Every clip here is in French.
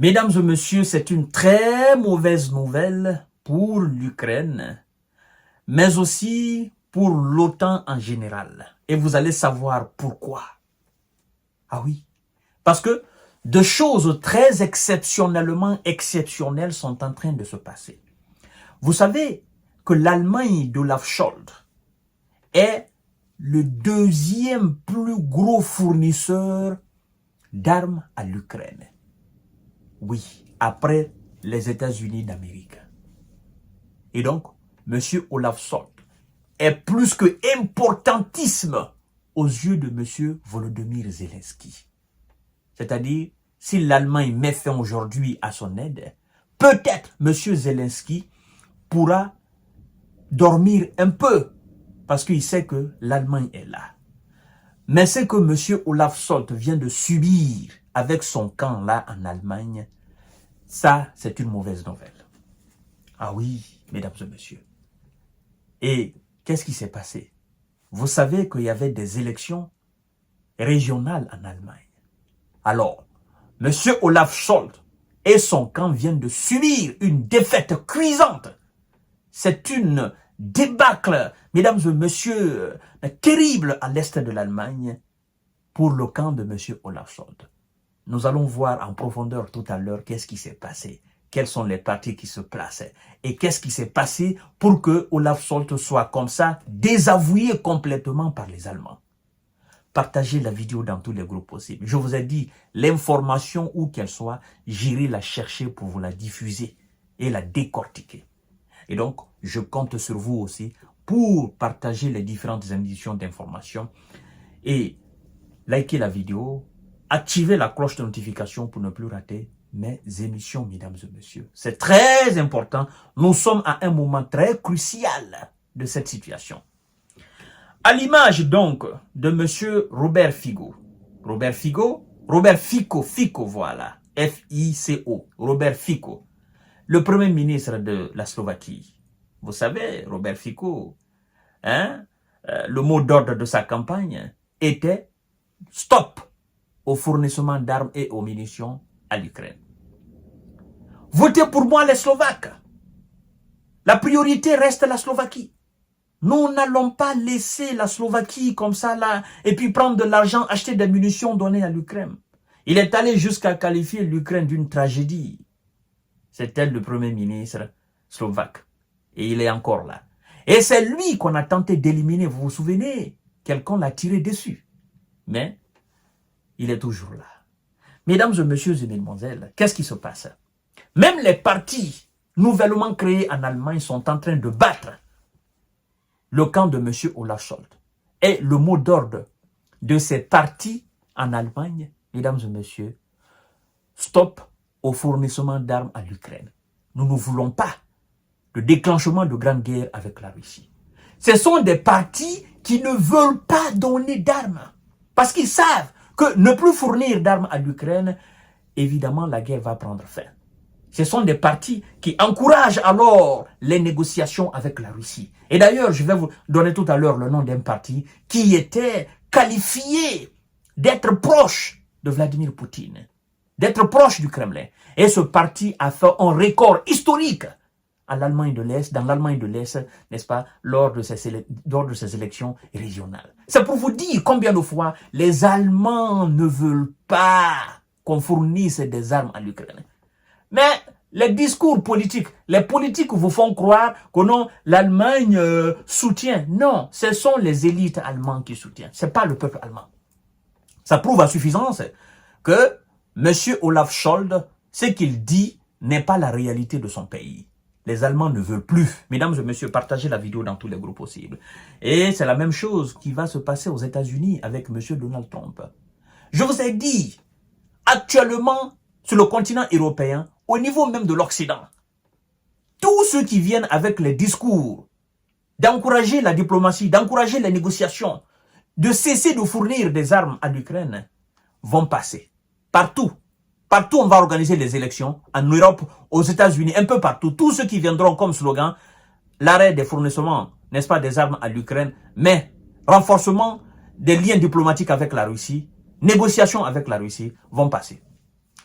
Mesdames et messieurs, c'est une très mauvaise nouvelle pour l'Ukraine, mais aussi pour l'OTAN en général. Et vous allez savoir pourquoi. Ah oui, parce que de choses très exceptionnellement exceptionnelles sont en train de se passer. Vous savez que l'Allemagne d'Olaf Scholz est le deuxième plus gros fournisseur d'armes à l'Ukraine. Oui, après les États-Unis d'Amérique. Et donc, M. Olaf Scholz est plus que importantissime aux yeux de M. Volodymyr Zelensky. C'est-à-dire, si l'Allemagne met fin aujourd'hui à son aide, peut-être M. Zelensky pourra dormir un peu parce qu'il sait que l'Allemagne est là. Mais ce que M. Olaf Scholz vient de subir avec son camp là en Allemagne, ça, c'est une mauvaise nouvelle. Ah oui, mesdames et messieurs. Et qu'est-ce qui s'est passé? Vous savez qu'il y avait des élections régionales en Allemagne. Alors, M. Olaf Scholz et son camp viennent de subir une défaite cuisante. C'est une débâcle, mesdames et messieurs, terrible à l'est de l'Allemagne pour le camp de M. Olaf Scholz. Nous allons voir en profondeur tout à l'heure qu'est-ce qui s'est passé, quels sont les partis qui se plaçaient et qu'est-ce qui s'est passé pour que Olaf Scholz soit comme ça désavoué complètement par les Allemands. Partagez la vidéo dans tous les groupes possibles. Je vous ai dit, l'information où qu'elle soit, j'irai la chercher pour vous la diffuser et la décortiquer. Et donc, je compte sur vous aussi pour partager les différentes éditions d'informations et liker la vidéo, activer la cloche de notification pour ne plus rater mes émissions, mesdames et messieurs. C'est très important. Nous sommes à un moment très crucial de cette situation. À l'image donc de M. Robert Fico. Robert Fico, voilà. F-I-C-O. Robert Fico. Le premier ministre de la Slovaquie. Vous savez, Robert Fico, le mot d'ordre de sa campagne était « Stop » au fournissement d'armes et aux munitions à l'Ukraine. Votez pour moi les Slovaques. La priorité reste la Slovaquie. Nous n'allons pas laisser la Slovaquie comme ça là et puis prendre de l'argent, acheter des munitions données à l'Ukraine. Il est allé jusqu'à qualifier l'Ukraine d'une tragédie. C'était le premier ministre slovaque. Et il est encore là. Et c'est lui qu'on a tenté d'éliminer. Vous vous souvenez? Quelqu'un l'a tiré dessus. Mais il est toujours là. Mesdames et messieurs et mesdemoiselles, qu'est-ce qui se passe? Même les partis nouvellement créés en Allemagne sont en train de battre le camp de M. Olaf Scholz. Et le mot d'ordre de ces partis en Allemagne, mesdames et messieurs, stop au fournissement d'armes à l'Ukraine. Nous ne voulons pas le déclenchement de grande guerre avec la Russie. Ce sont des partis qui ne veulent pas donner d'armes parce qu'ils savent que ne plus fournir d'armes à l'Ukraine, évidemment, la guerre va prendre fin. Ce sont des partis qui encouragent alors les négociations avec la Russie. Et d'ailleurs, je vais vous donner tout à l'heure le nom d'un parti qui était qualifié d'être proche de Vladimir Poutine, d'être proche du Kremlin. Et ce parti a fait un record historique à l'Allemagne de l'Est, dans l'Allemagne de l'Est, n'est-ce pas, lors de ces élections régionales. C'est pour vous dire combien de fois les Allemands ne veulent pas qu'on fournisse des armes à l'Ukraine. Mais les discours politiques, les politiques vous font croire que non, l'Allemagne soutient. Non, ce sont les élites allemandes qui soutiennent. Ce n'est pas le peuple allemand. Ça prouve à suffisance que M. Olaf Scholz, ce qu'il dit n'est pas la réalité de son pays. Les Allemands ne veulent plus. Mesdames et messieurs, partagez la vidéo dans tous les groupes possibles. Et c'est la même chose qui va se passer aux États-Unis avec M. Donald Trump. Je vous ai dit, actuellement, sur le continent européen, au niveau même de l'Occident, tous ceux qui viennent avec les discours d'encourager la diplomatie, d'encourager les négociations, de cesser de fournir des armes à l'Ukraine, vont passer. Partout. Partout, on va organiser les élections, en Europe, aux États-Unis, un peu partout. Tous ceux qui viendront comme slogan, l'arrêt des fournissements, n'est-ce pas, des armes à l'Ukraine, mais renforcement des liens diplomatiques avec la Russie, négociations avec la Russie, vont passer.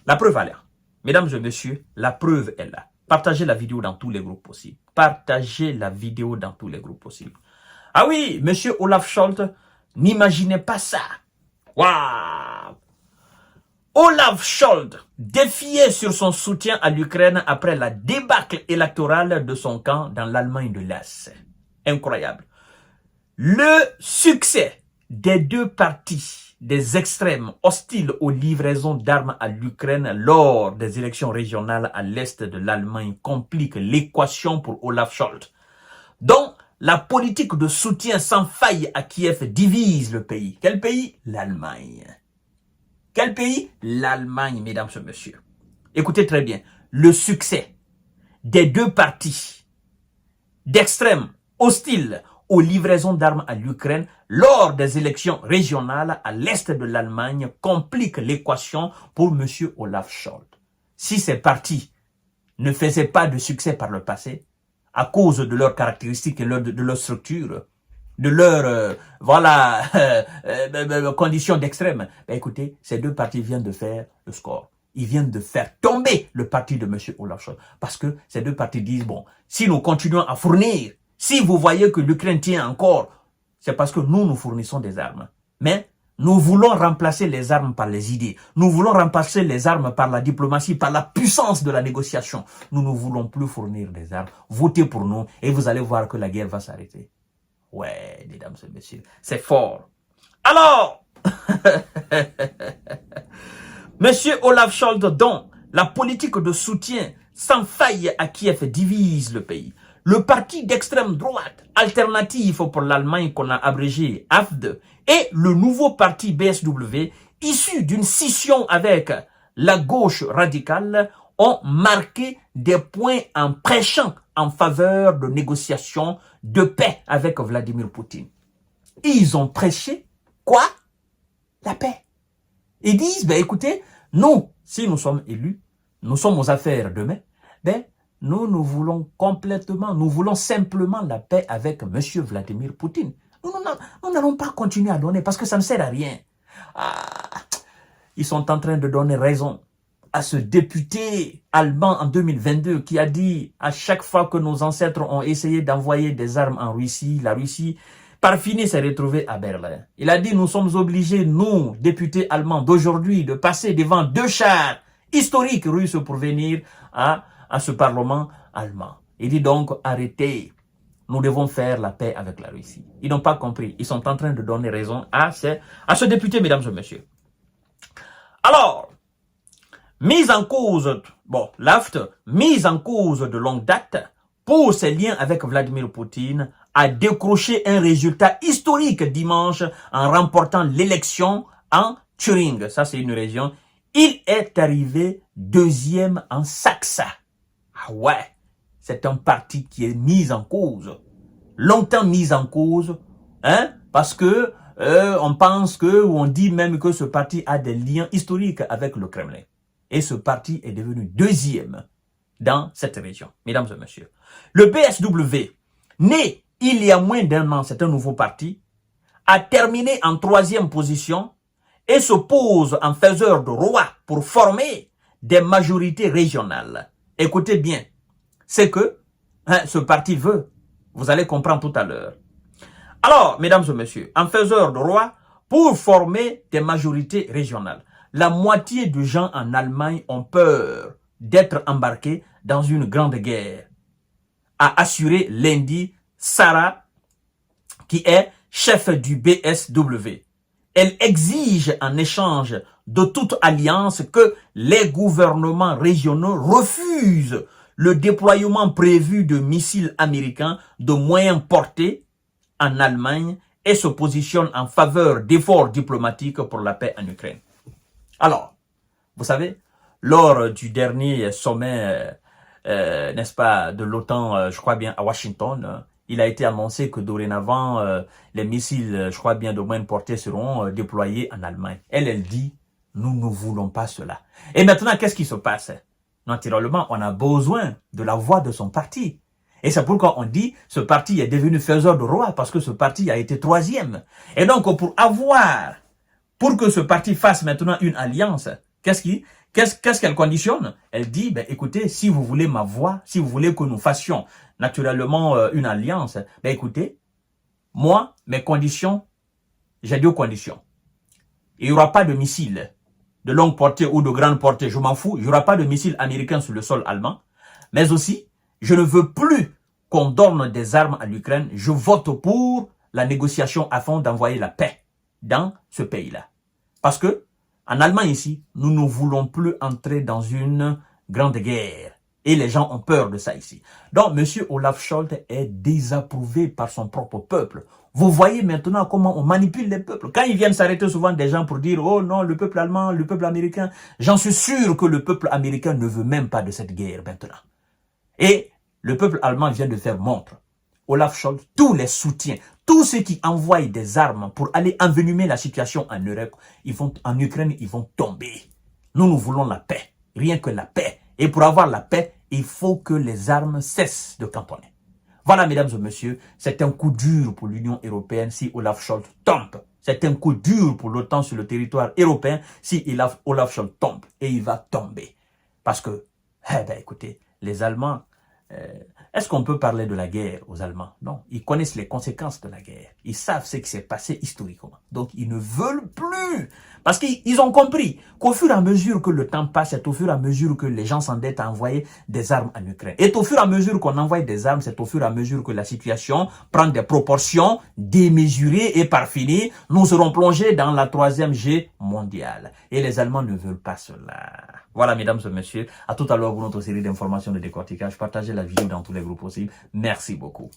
La preuve à l'air. Mesdames et messieurs, la preuve est là. Partagez la vidéo dans tous les groupes possibles. Partagez la vidéo dans tous les groupes possibles. Ah oui, monsieur Olaf Scholz, n'imaginez pas ça. Waouh! Olaf Scholz défiait sur son soutien à l'Ukraine après la débâcle électorale de son camp dans l'Allemagne de l'Est. Incroyable. Le succès des deux partis des extrêmes hostiles aux livraisons d'armes à l'Ukraine lors des élections régionales à l'est de l'Allemagne complique l'équation pour Olaf Scholz, dont la politique de soutien sans faille à Kiev divise le pays. Quel pays? L'Allemagne. Quel pays? L'Allemagne, mesdames et messieurs. Écoutez très bien. Le succès des deux partis d'extrême hostiles aux livraisons d'armes à l'Ukraine lors des élections régionales à l'est de l'Allemagne complique l'équation pour M. Olaf Scholz. Si ces partis ne faisaient pas de succès par le passé, à cause de leurs caractéristiques et de leur structure, de leurs conditions d'extrême, ben écoutez, ces deux partis viennent de faire le score. Ils viennent de faire tomber le parti de M. Olaf Scholz. Parce que ces deux partis disent, bon, si nous continuons à fournir, si vous voyez que l'Ukraine tient encore, c'est parce que nous fournissons des armes. Mais nous voulons remplacer les armes par les idées. Nous voulons remplacer les armes par la diplomatie, par la puissance de la négociation. Nous ne voulons plus fournir des armes. Votez pour nous et vous allez voir que la guerre va s'arrêter. Ouais, mesdames et messieurs, c'est fort. Alors, Monsieur Olaf Scholz, dont la politique de soutien sans faille à Kiev divise le pays. Le parti d'extrême droite, Alternative pour l'Allemagne qu'on a abrégé AfD, et le nouveau parti BSW, issu d'une scission avec la gauche radicale, ont marqué des points en prêchant en faveur de négociations de paix avec Vladimir Poutine. Ils ont prêché quoi? La paix. Ils disent, ben écoutez, nous, si nous sommes élus, nous sommes aux affaires demain, ben nous voulons complètement, nous voulons simplement la paix avec M. Vladimir Poutine. Nous n'allons pas continuer à donner parce que ça ne sert à rien. Ils sont en train de donner raison à ce député allemand en 2022 qui a dit à chaque fois que nos ancêtres ont essayé d'envoyer des armes en Russie, la Russie, par fini, s'est retrouvée à Berlin. Il a dit, nous sommes obligés, nous, députés allemands d'aujourd'hui, de passer devant deux chars historiques russes pour venir à ce parlement allemand. Il dit donc, arrêtez. Nous devons faire la paix avec la Russie. Ils n'ont pas compris. Ils sont en train de donner raison à ce député, mesdames et messieurs. Alors, mise en cause, l'AfD, mise en cause de longue date, pour ses liens avec Vladimir Poutine, a décroché un résultat historique dimanche en remportant l'élection en Thuringe. Ça, c'est une région. Il est arrivé deuxième en Saxe. Ah ouais, c'est un parti qui est mis en cause. Longtemps mis en cause, hein, parce que on pense que, ou on dit même que ce parti a des liens historiques avec le Kremlin. Et ce parti est devenu deuxième dans cette région, mesdames et messieurs. Le BSW, né il y a moins d'un an, c'est un nouveau parti, a terminé en troisième position et se pose en faiseur de roi pour former des majorités régionales. Écoutez bien, c'est que ce parti veut, vous allez comprendre tout à l'heure. Alors, mesdames et messieurs, en faiseur de roi pour former des majorités régionales. La moitié des gens en Allemagne ont peur d'être embarqués dans une grande guerre, a assuré lundi Sarah, qui est chef du BSW. Elle exige en échange de toute alliance que les gouvernements régionaux refusent le déploiement prévu de missiles américains de moyenne portée en Allemagne et se positionne en faveur d'efforts diplomatiques pour la paix en Ukraine. Alors, vous savez, lors du dernier sommet, n'est-ce pas, de l'OTAN, je crois bien, à Washington, il a été annoncé que dorénavant, les missiles, je crois bien, de moyenne portée seront déployés en Allemagne. Elle dit, nous ne voulons pas cela. Et maintenant, qu'est-ce qui se passe? Naturellement, on a besoin de la voix de son parti. Et c'est pourquoi on dit, ce parti est devenu faiseur de roi, parce que ce parti a été troisième. Et donc, pour que ce parti fasse maintenant une alliance, Qu'est-ce qu'elle conditionne? Elle dit, ben, écoutez, si vous voulez ma voix, si vous voulez que nous fassions naturellement une alliance, ben, écoutez, moi, mes conditions, j'ai deux conditions. Il n'y aura pas de missiles de longue portée ou de grande portée, je m'en fous. Il n'y aura pas de missiles américains sur le sol allemand. Mais aussi, je ne veux plus qu'on donne des armes à l'Ukraine. Je vote pour la négociation afin d'envoyer la paix dans ce pays-là. Parce que, en Allemagne ici, nous ne voulons plus entrer dans une grande guerre. Et les gens ont peur de ça ici. Donc, M. Olaf Scholz est désapprouvé par son propre peuple. Vous voyez maintenant comment on manipule les peuples. Quand ils viennent s'arrêter souvent des gens pour dire « Oh non, le peuple allemand, le peuple américain », j'en suis sûr que le peuple américain ne veut même pas de cette guerre maintenant. Et le peuple allemand vient de faire montre. Olaf Scholz, tous les soutiens, tous ceux qui envoient des armes pour aller envenimer la situation en Europe, en Ukraine, ils vont tomber. Nous voulons la paix, rien que la paix. Et pour avoir la paix, il faut que les armes cessent de cantonner. Voilà, mesdames et messieurs, c'est un coup dur pour l'Union européenne si Olaf Scholz tombe. C'est un coup dur pour l'OTAN sur le territoire européen si Olaf Scholz tombe. Et il va tomber. Parce que, écoutez, les Allemands, est-ce qu'on peut parler de la guerre aux Allemands? Non, ils connaissent les conséquences de la guerre. Ils savent ce qui s'est passé historiquement. Donc, ils ne veulent plus. Parce qu'ils ont compris qu'au fur et à mesure que le temps passe, c'est au fur et à mesure que les gens s'endettent à envoyer des armes en Ukraine. Et au fur et à mesure qu'on envoie des armes, c'est au fur et à mesure que la situation prend des proportions démesurées et par fini, nous serons plongés dans la 3e guerre mondiale. Et les Allemands ne veulent pas cela. Voilà, mesdames et messieurs, à tout à l'heure pour notre série d'informations de décortiquage. Partagez la vidéo dans tous les groupes possibles. Merci beaucoup.